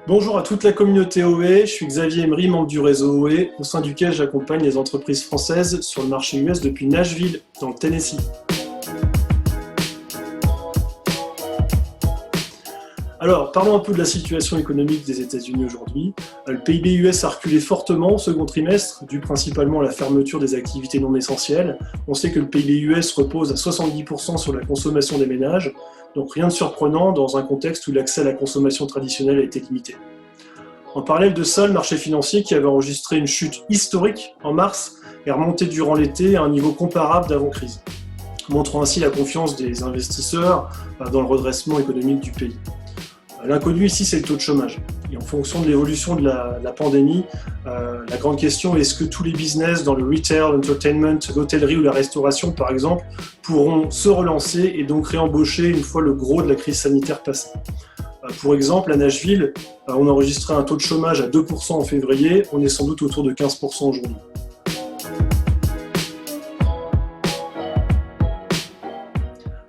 Bonjour à toute la communauté OE, je suis Xavier Emery, membre du réseau OE, au sein duquel j'accompagne les entreprises françaises sur le marché US depuis Nashville, dans le Tennessee. Alors, parlons un peu de la situation économique des États-Unis aujourd'hui. Le PIB US a reculé fortement au second trimestre, dû principalement à la fermeture des activités non essentielles. On sait que le PIB US repose à 70% sur la consommation des ménages, donc rien de surprenant dans un contexte où l'accès à la consommation traditionnelle a été limité. En parallèle de ça, le marché financier, qui avait enregistré une chute historique en mars, est remonté durant l'été à un niveau comparable d'avant-crise, montrant ainsi la confiance des investisseurs dans le redressement économique du pays. L'inconnu ici, c'est le taux de chômage. Et en fonction de l'évolution de la pandémie, la grande question est est-ce que tous les business dans le retail, l'entertainment, l'hôtellerie ou la restauration, par exemple, pourront se relancer et donc réembaucher une fois le gros de la crise sanitaire passée. Pour exemple, à Nashville, on a enregistré un taux de chômage à 2% en février, on est sans doute autour de 15% aujourd'hui.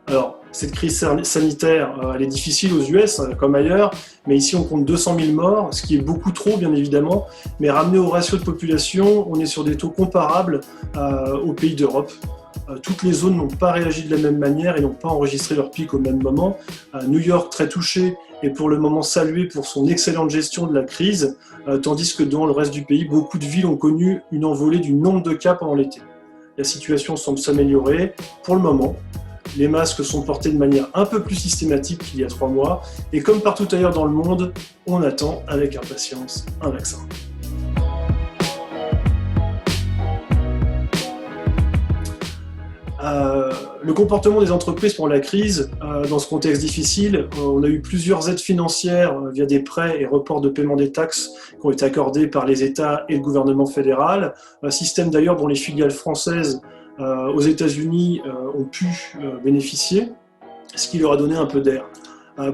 Alors, cette crise sanitaire, elle est difficile aux US comme ailleurs, mais ici on compte 200 000 morts, ce qui est beaucoup trop bien évidemment, mais ramené au ratio de population, on est sur des taux comparables aux pays d'Europe. Toutes les zones n'ont pas réagi de la même manière et n'ont pas enregistré leur pic au même moment. New York, très touché, est pour le moment salué pour son excellente gestion de la crise, tandis que dans le reste du pays, beaucoup de villes ont connu une envolée du nombre de cas pendant l'été. La situation semble s'améliorer pour le moment. Les masques sont portés de manière un peu plus systématique qu'il y a 3 mois, et comme partout ailleurs dans le monde, on attend avec impatience un vaccin. Le comportement des entreprises pendant la crise, dans ce contexte difficile, on a eu plusieurs aides financières via des prêts et reports de paiement des taxes qui ont été accordés par les États et le gouvernement fédéral, un système d'ailleurs dont les filiales françaises aux États-Unis ont pu bénéficier, ce qui leur a donné un peu d'air.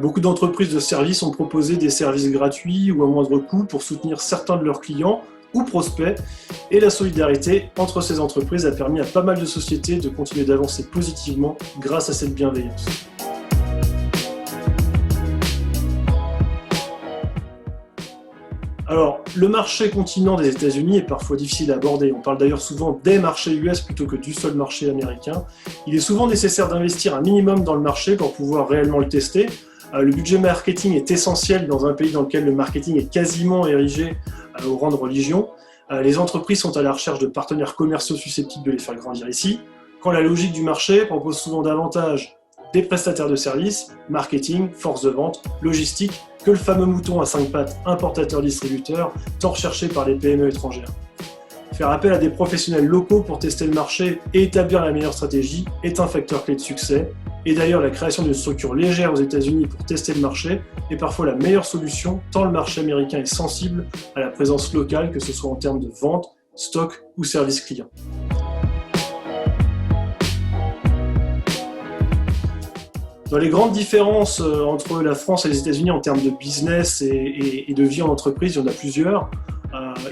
Beaucoup d'entreprises de services ont proposé des services gratuits ou à moindre coût pour soutenir certains de leurs clients ou prospects, et la solidarité entre ces entreprises a permis à pas mal de sociétés de continuer d'avancer positivement grâce à cette bienveillance. Alors, le marché continent des États-Unis est parfois difficile à aborder. On parle d'ailleurs souvent des marchés US plutôt que du seul marché américain. Il est souvent nécessaire d'investir un minimum dans le marché pour pouvoir réellement le tester. Le budget marketing est essentiel dans un pays dans lequel le marketing est quasiment érigé au rang de religion. Les entreprises sont à la recherche de partenaires commerciaux susceptibles de les faire grandir ici. Quand la logique du marché propose souvent davantage des prestataires de services, marketing, force de vente, logistique, que le fameux mouton à 5 pattes importateur-distributeur, tant recherché par les PME étrangères. Faire appel à des professionnels locaux pour tester le marché et établir la meilleure stratégie est un facteur clé de succès. Et d'ailleurs, la création d'une structure légère aux États-Unis pour tester le marché est parfois la meilleure solution, tant le marché américain est sensible à la présence locale, que ce soit en termes de vente, stock ou service client. Dans les grandes différences entre la France et les États-Unis en termes de business et de vie en entreprise, il y en a plusieurs.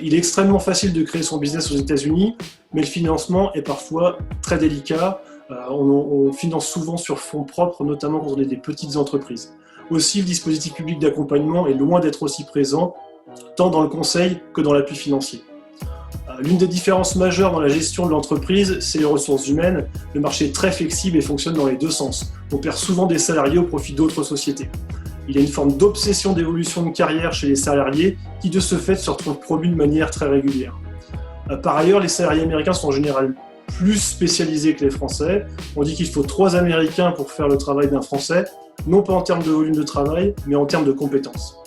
Il est extrêmement facile de créer son business aux États-Unis, mais le financement est parfois très délicat. On finance souvent sur fonds propres, notamment quand on est des petites entreprises. Aussi, le dispositif public d'accompagnement est loin d'être aussi présent, tant dans le conseil que dans l'appui financier. L'une des différences majeures dans la gestion de l'entreprise, c'est les ressources humaines. Le marché est très flexible et fonctionne dans les deux sens. On perd souvent des salariés au profit d'autres sociétés. Il y a une forme d'obsession d'évolution de carrière chez les salariés qui, de ce fait, se retrouvent promus de manière très régulière. Par ailleurs, les salariés américains sont en général plus spécialisés que les Français. On dit qu'il faut 3 Américains pour faire le travail d'un Français, non pas en termes de volume de travail, mais en termes de compétences.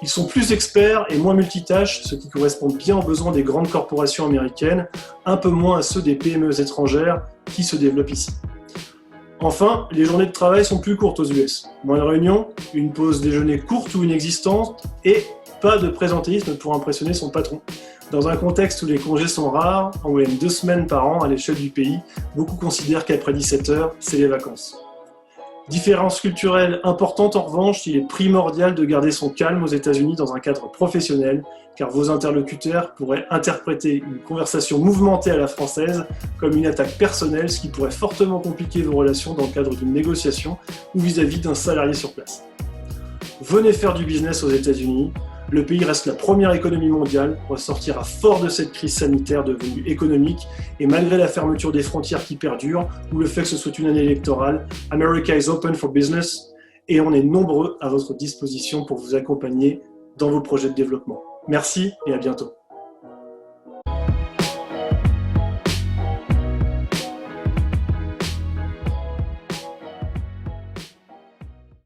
Ils sont plus experts et moins multitâches, ce qui correspond bien aux besoins des grandes corporations américaines, un peu moins à ceux des PME étrangères qui se développent ici. Enfin, les journées de travail sont plus courtes aux US. Moins de réunions, une pause déjeuner courte ou inexistante et pas de présentéisme pour impressionner son patron. Dans un contexte où les congés sont rares, en moyenne 2 semaines par an à l'échelle du pays, beaucoup considèrent qu'après 17 heures, c'est les vacances. Différence culturelle importante en revanche, il est primordial de garder son calme aux États-Unis dans un cadre professionnel, car vos interlocuteurs pourraient interpréter une conversation mouvementée à la française comme une attaque personnelle, ce qui pourrait fortement compliquer vos relations dans le cadre d'une négociation ou vis-à-vis d'un salarié sur place. Venez faire du business aux États-Unis. Le pays reste la première économie mondiale, ressortira fort de cette crise sanitaire devenue économique, et malgré la fermeture des frontières qui perdure, ou le fait que ce soit une année électorale, America is open for business, et on est nombreux à votre disposition pour vous accompagner dans vos projets de développement. Merci et à bientôt.